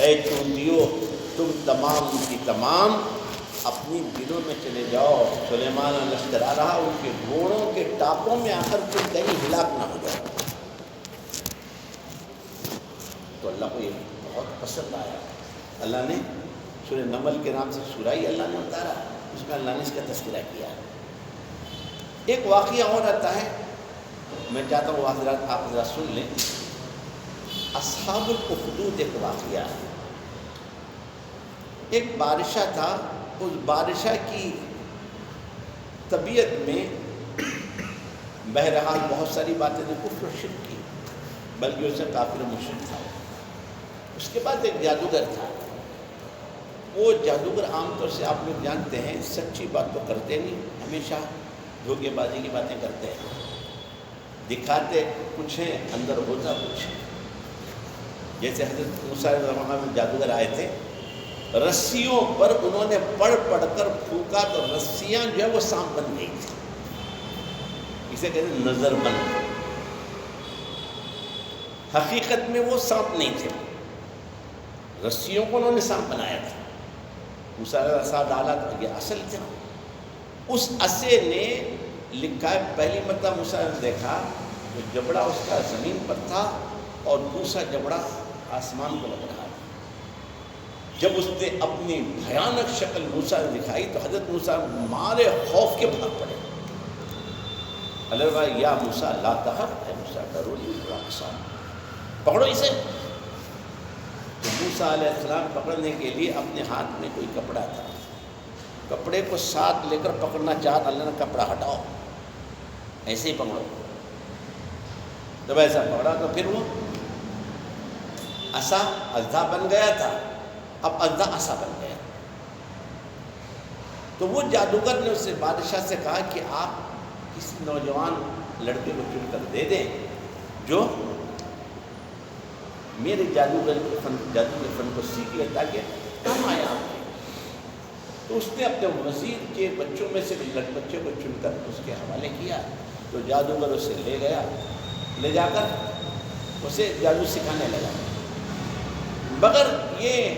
اے چونٹیوں تم تمام کی تمام اپنی دلوں میں چلے جاؤ، سلیمان لشکر آ رہا، ان کے گھوڑوں کے ٹاپوں میں آ کر تم کہیں ہلاک نہ ہو جاؤ۔ تو اللہ کو یہ بہت پسند آیا۔ اللہ نے سورہ نمل کے نام سے سورہ ہی اللہ نے اتارا، اس میں اللہ نے اس کا تذکرہ کیا۔ ایک واقعہ اور آتا ہے، میں چاہتا ہوں حضرات آپ ذرا سن لیں۔ اصحاب الاخدود ایک واقعہ ہے۔ ایک بادشاہ تھا، اس بادشاہ کی طبیعت میں بہرحال بہت ساری باتیں نے کفر و شرک کی، بلکہ اسے کافر و مشرک تھا۔ اس کے بعد ایک جادوگر تھا۔ وہ جادوگر عام طور سے آپ لوگ جانتے ہیں سچی بات تو کرتے نہیں، ہمیشہ دھوکے بازی کی باتیں کرتے ہیں، دکھاتے کچھ ہیں اندر ہوتا کچھ ہے۔ جیسے حضرت موسیٰ علیہ السلام میں جادوگر آئے تھے، رسیوں پر انہوں نے پڑھ پڑھ کر پھونکا تو رسیاں جو ہے وہ سانپ بن گئی تھی، اسے کہتے ہیں نظر بند۔ حقیقت میں وہ سانپ نہیں تھے، رسیوں کو انہوں نے سانپ بنایا تھا۔ موسیٰ علیہ السلام ڈالا تو یہ اصل تھا۔ اس عصے نے لکھا ہے پہلی مرتبہ موسیٰ نے دیکھا تو جبڑا اس کا زمین پر تھا اور دوسرا جبڑا آسمان کو لگ رہا تھا۔ جب اس نے اپنی بھیانک شکل موسیٰ نے دکھائی تو حضرت موسیٰ مارے خوف کے بھاگ پڑے۔ اللہ یا موسیٰ لا تخف، اے موسیٰ ڈرو نہیں، پکڑو اسے۔ تو موسیٰ علیہ السلام پکڑنے کے لیے اپنے ہاتھ میں کوئی کپڑا تھا، کپڑے کو ساتھ لے کر پکڑنا چاہتا، اللہ نے کپڑا ہٹاؤ، ایسے ہی پکڑو۔ جب ایسا پکڑا تو پھر وہ عصا اژدھا بن گیا تھا، اب اژدھا عصا بن گیا۔ تو وہ جادوگر نے اس سے بادشاہ سے کہا کہ آپ کسی نوجوان لڑکے کو چن کر دے دیں جو میرے جادو کے فن کو سیکھ لے تاکہ کام آئے آپ کے۔ تو اس نے اپنے وزیر کے بچوں میں سے بچے کو چن کر اس کے حوالے کیا، تو جادوگر اسے لے گیا، لے جا کر اسے جادو سکھانے لگا۔ مگر یہ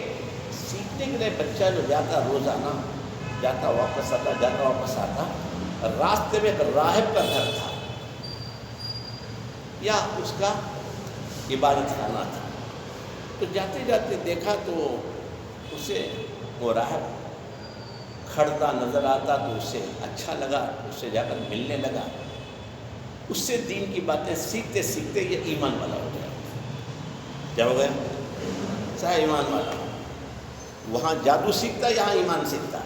سیکھنے کے لیے بچہ جو جاتا روزانہ، جاتا واپس آتا، جاتا واپس آتا، راستے میں ایک راہب کا گھر تھا یا اس کا عبادت خانہ تھا۔ تو جاتے جاتے دیکھا تو اسے وہ راہب کھڑتا نظر آتا تو اسے اچھا لگا، اس سے جا کر ملنے لگا، اس سے دین کی باتیں سیکھتے سیکھتے یہ ایمان والا ہو گیا۔ کیا ہو گیا؟ چاہے ایمان والا، وہاں جادو سیکھتا، یہاں ایمان سیکھتا۔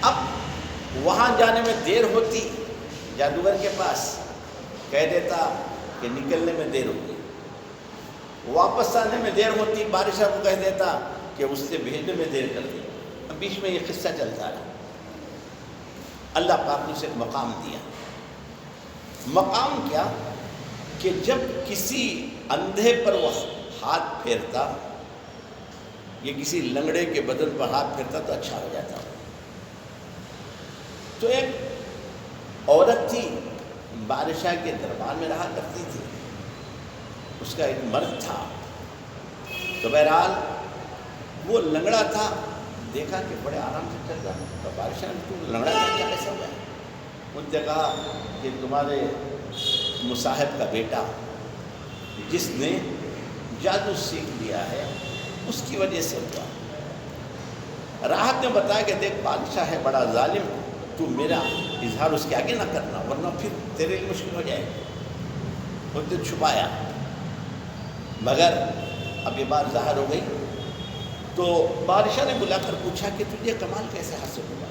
اب وہاں جانے میں دیر ہوتی، جادوگر کے پاس کہہ دیتا کہ نکلنے میں دیر ہوگی، واپس آنے میں دیر ہوتی، بادشاہ کو کہہ دیتا کہ اس سے بھیجنے میں دیر کر دی۔ اب بیچ میں یہ قصہ چلتا رہا۔ اللہ پاک نے اسے ایک مقام دیا۔ مقام کیا کہ جب کسی اندھے پر وہ ہاتھ پھیرتا، یہ کسی لنگڑے کے بدن پر ہاتھ پھیرتا تو اچھا ہو جاتا۔ تو ایک عورت تھی، بادشاہ کے دربار میں رہا کرتی تھی، اس کا ایک مرد تھا۔ تو بہرحال وہ لنگڑا تھا، دیکھا کہ بڑے آرام سے چل رہا، تو بادشاہ نے تو لنگڑا تھا کیا ایسا ہوا ہے؟ ان نے کہا کہ تمہارے مصاحب کا بیٹا جس نے جادو سیکھ لیا ہے اس کی وجہ سے ہوا۔ راحت نے بتایا کہ دیکھ بادشاہ ہے بڑا ظالم، تو میرا اظہار اس کے آگے نہ کرنا ورنہ پھر تیرے لیے مشکل ہو جائے گا۔ اس نے چھپایا، مگر اب یہ بات ظاہر ہو گئی تو بادشاہ نے بلا کر پوچھا کہ تجھے کمال کیسے حاصل ہوا؟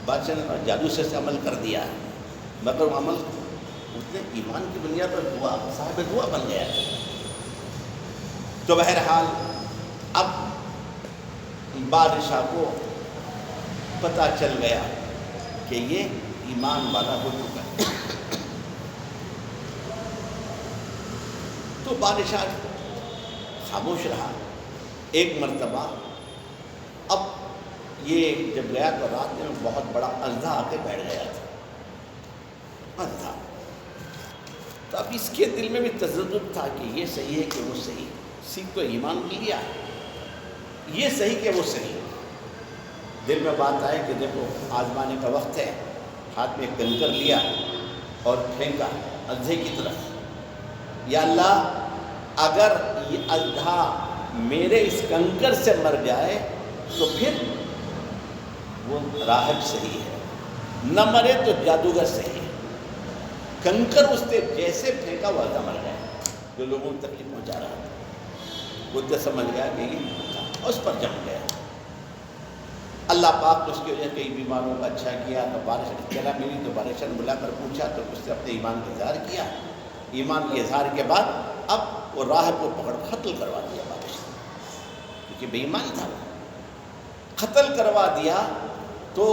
بادشاہ نے جادو سے عمل کر دیا، مگر وہ عمل اس نے ایمان کی بنیاد پر دعا، صاحب دعا بن گیا۔ تو بہرحال اب بادشاہ کو پتہ چل گیا کہ یہ ایمان والا ہو چکا ہے۔ تو بادشاہ خاموش رہا۔ ایک مرتبہ اب یہ جب گیا تو رات میں بہت بڑا اژدھا آ کے بیٹھ گیا تھا۔ اژدھا تو اب اس کے دل میں بھی تجدد تھا کہ یہ صحیح ہے کہ وہ صحیح. سکھ تو ایمان لیا، یہ صحیح کہ وہ صحیح. دل میں بات آئے کہ دیکھو آزمانے کا وقت ہے. ہاتھ میں کنکر لیا اور پھینکا اندھے کی طرف. یا اللہ اگر یہ اندھا میرے اس کنکر سے مر جائے تو پھر وہ راہب صحیح ہے، نہ مرے تو جادوگر صحیح ہے. کنکر اس نے جیسے پھینکا وہ اندھا مر گیا جو لوگوں کو تکلیف پہنچا رہا تھا. وہ تو سمجھ گیا کہ یہ اس پر جم گیا. اللہ پاک نے اس کی وجہ سے کئی بیماروں کا اچھا کیا. تو بارش چلا ملی تو بارش نے بلا کر پوچھا تو اس نے اپنے ایمان کا اظہار کیا. ایمان کے اظہار کے بعد اب وہ راہب کو پکڑ قتل کروا دیا بارش نے، کیونکہ بے ایمان تھا. قتل کروا دیا. تو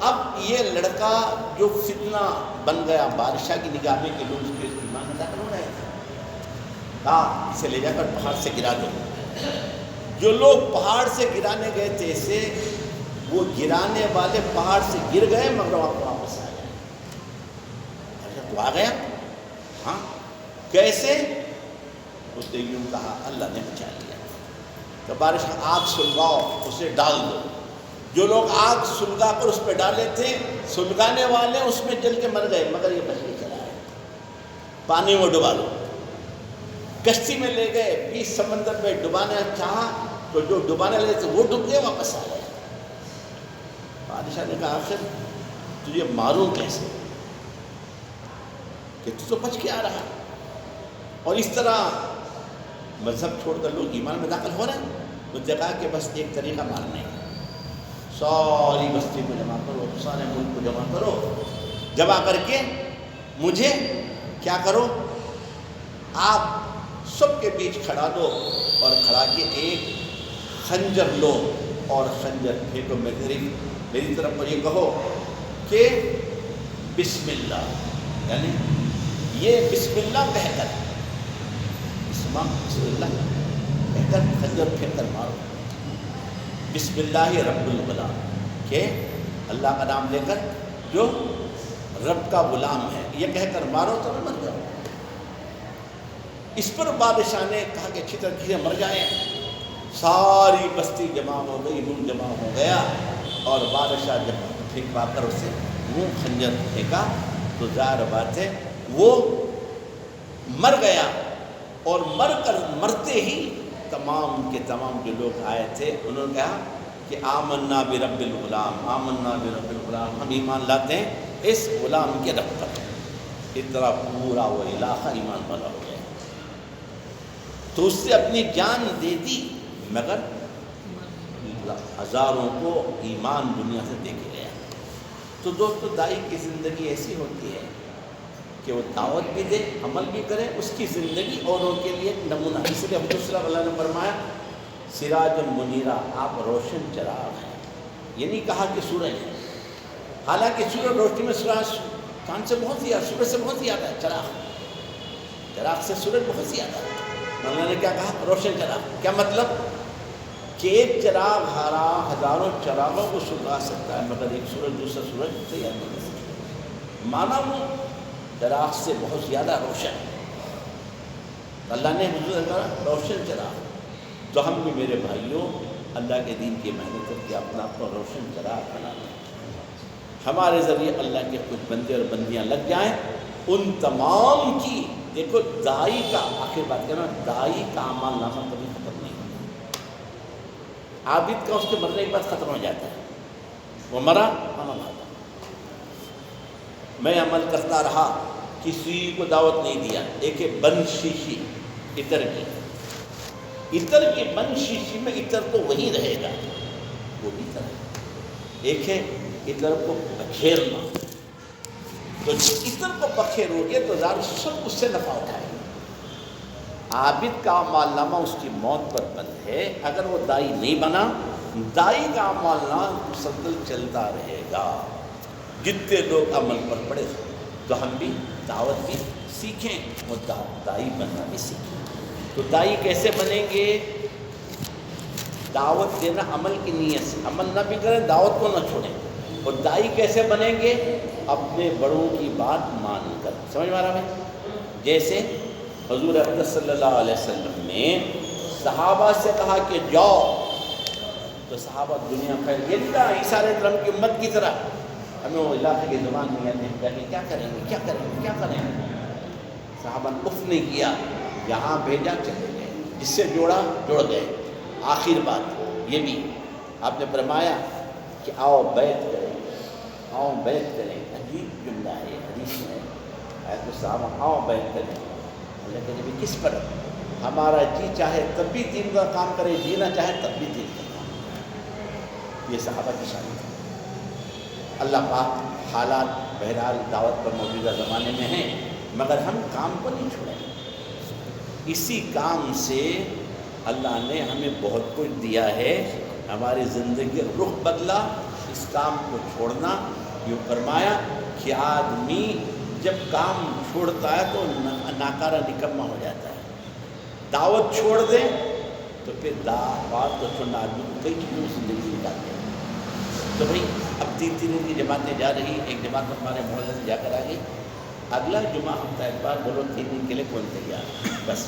اب یہ لڑکا جو فتنہ بن گیا بادشاہ کی نگاہ میں کہ لوگ اس کے ایمان میں داخل ہو رہے تھے، کہا اسے لے جا کر پہاڑ سے گرا دو. جو لوگ پہاڑ سے گرانے گئے تھے اسے، وہ گرانے والے پہاڑ سے گر گئے مگر واپس آ گئے. اچھا تو آ گیا؟ ہاں. کیسے؟ اس نے یوں کہا اللہ نے بچا لیا. تو بارش کا آگ سلگاؤ، اسے ڈال دو. جو لوگ آگ سلگا کر اس پہ ڈالے تھے، سلگانے والے اس میں جل کے مر گئے مگر یہ بچ کے چلا ہے. پانی میں ڈبا دو. کشتی میں لے گئے، بیچ سمندر میں ڈبانا چاہا تو جو ڈبانے لے تھے وہ ڈب گئے واپس آ گئے. بادشاہ نے کہا آخر تجھے ماروں کیسے کہ تو بچ کے آ رہا. اور اس طرح مذہب چھوڑ کر لوگ ایمان میں داخل ہو رہے ہیں. تو کہا کہ بس ایک طریقہ مارنے کا، ساری بستی کو جمع کرو، سارے ملک کو جمع کرو. جمع کر کے مجھے کیا کرو، آپ سب کے بیچ کھڑا دو اور کھڑا کے ایک خنجر لو اور خنجر پھینکو میری طرف پر. یہ کہو کہ بسم اللہ، یعنی یہ بسم اللہ کہہ کر، بسم اللہ کہہ کر خنجر پھینک کر مارو. بسم اللہ رب الغلام، کہ اللہ کا نام لے کر جو رب کا غلام ہے، یہ کہہ کر مارو تو مر جاؤ. اس پر بادشاہ نے کہا کہ اچھی طرح کھیرے مر جائیں. ساری بستی جمع ہو گئی، روم جمع ہو گیا. اور بادشاہ جب پھینکوا کر اسے وہ خنجر پھینکا تو ظاہر بات ہے وہ مر گیا. اور مر کر مرتے ہی تمام کے تمام جو لوگ آئے تھے انہوں نے کہا کہ آمنا برب الغلام، آمنا برب الغلام، ہم ایمان لاتے ہیں اس غلام کے رب پر. اس طرح پورا وہ علاقہ ایمان والا ہو گیا. تو اس سے اپنی جان دے دی مگر ہزاروں کو ایمان دنیا سے دے کے گیا. تو دوستو دائی کی زندگی ایسی ہوتی ہے کہ وہ دعوت بھی دے، عمل بھی کرے، اس کی زندگی اوروں کے لیے نمونہ. اس لیے حضور صلی اللہ علیہ وسلم نے فرمایا سراج منیرہ، آپ روشن چراغ ہیں. یہ نہیں کہا کہ سورج ہے، حالانکہ سورج روشنی میں سورج چاند سے بہت زیادہ، سورج سے بہت زیادہ ہے. چراغ سے سورج بہت زیادہ ہے. اللہ نے کیا کہا؟ روشن چراغ. کیا مطلب؟ کہ ایک چراغ ہزاروں چراغوں کو سلگا سکتا ہے مگر ایک سورج دوسرا سورج تیار نہیں کر سکتا. مانا وہ چراغ سے بہت زیادہ روشن. اللہ نے حضور کہا روشن چراغ. تو ہم بھی میرے بھائیوں اللہ کے دین کی محنت کر کے اپنا آپ کو روشن چراغ بنا لیں. ہمارے ذریعے اللہ کے کچھ بندے اور بندیاں لگ جائیں. ان تمام کی دیکھو دائی کا آخر بات کہنا، دائی کا اعمال نامہ کبھی ختم نہیں ہوتا. عابد کا اس کے مرنے کے بعد ختم ہو جاتا ہے. وہ مرا عمل آتا. میں عمل کرتا رہا، کسی کو دعوت نہیں دیا. ایک ہے بند شیشی عطر کی بند شیشی میں عطر تو وہی رہے گا، وہ بھی عطر ہے. ایک ہے عطر کو بکھیرنا، تو عطر کو بکھیرو گے تو ظاہر سب اس سے نفع اٹھائے گا. عابد کا اعمال نامہ اس کی موت پر بند ہے. اگر وہ دائی نہیں بنا، دائی کا اعمال نامہ مسلسل چلتا رہے گا. جتنے لوگ عمل پر پڑے تو ہم بھی دعوت بھی سیکھیں اور دائی بننا بھی سیکھیں. تو دائی کیسے بنیں گے؟ دعوت دینا عمل کی نیت سے، عمل نہ بھی کریں دعوت کو نہ چھوڑیں. اور دائی کیسے بنیں گے؟ اپنے بڑوں کی بات مان کر. سمجھ میں آ رہا ہے؟ جیسے حضور اقدس صلی اللہ علیہ وسلم نے صحابہ سے کہا کہ جاؤ، تو صحابہ دنیا پھیل گئی، نہیں کہا عیسیٰ علیہ السلام کی امت کی طرح ہمیں وہ علاقے کی زبان نہیں آتی، کہ کیا کریں گے کیا کریں گے کیا کریں گے. صحابہ نے اف نہیں کیا، یہاں بھیجا چلے گئے، جس سے جوڑا جڑ گئے. آخر بات یہ بھی آپ نے فرمایا کہ آؤ بیعت کریں، آؤ بیعت کریں. عجیب جملہ ہے یہ، حدیث میں ہے تو صحابہ آؤ بیعت کریں. اللہ کے نبی کس پر؟ ہمارا جی چاہے تب بھی دین کا کام کرے، جینا چاہے تب بھی دین کا کام کرے. یہ صحابہ کی شان ہے. اللہ پاک حالات بہرحال دعوت پر موجودہ زمانے میں ہیں، مگر ہم کام کو نہیں چھوڑیں. اسی کام سے اللہ نے ہمیں بہت کچھ دیا ہے. ہماری زندگی رخ بدلا اس کام کو چھوڑنا. یوں فرمایا کہ آدمی جب کام چھوڑتا ہے تو ناکارہ نکمہ ہو جاتا ہے. دعوت چھوڑ دے تو پھر دعوت کو چھوڑنا آدمی کو کئی چیزوں سے زندگی نکالتے ہیں. تو بھائی اب 3 دن کی جماعتیں جا رہی، ایک جماعت ہمارے محلے سے جا کر آ گئی. اگلا جمعہ ہفتہ اتوار بولو 3 دن کے لیے کون تیار؟ بس